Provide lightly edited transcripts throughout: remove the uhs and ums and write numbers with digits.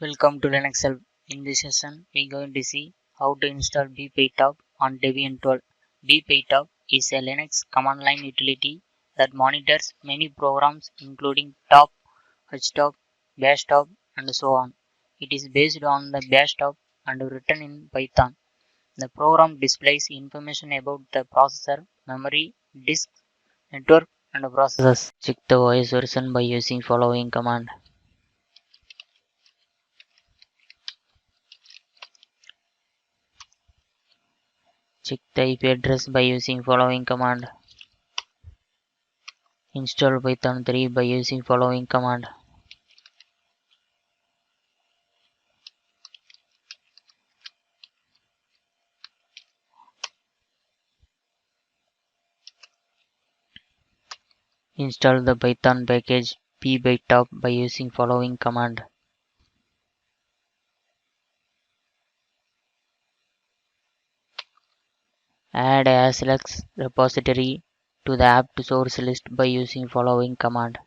Welcome to Linux Help. In this session, we are going to see how to install Bpytop on Debian 12. Bpytop is a Linux command line utility that monitors many programs including Top, Htop, Bashtop, and so on. It is based on the Bashtop and written in Python. The program displays information about the processor, memory, disk, network, and processes. Check the OS version by using following command. Check the IP address by using following command. Install Python 3 by using following command. Install the Python package Bpytop by using following command. Add a select repository to the apt source list by using following command.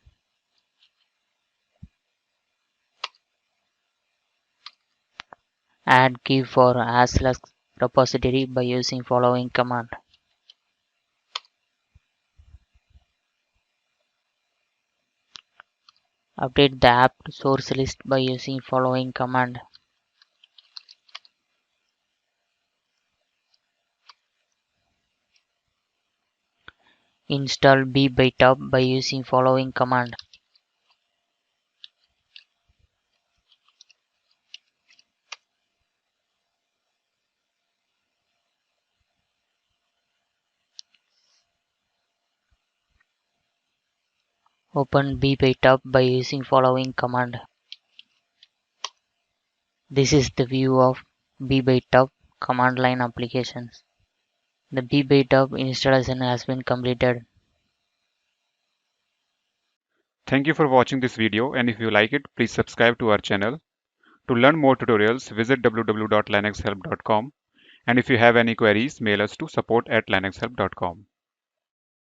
Add key for ASLux repository by using following command. Update the apt source list by using following command. Install Bpytop by using following command. Open Bpytop by using following command. This is the view of Bpytop command line applications. The Bpytop installation has been completed. Thank you for watching this video, and if you like it, please subscribe to our channel. To learn more tutorials, visit www.linuxhelp.com, and if you have any queries, mail us to support@linuxhelp.com.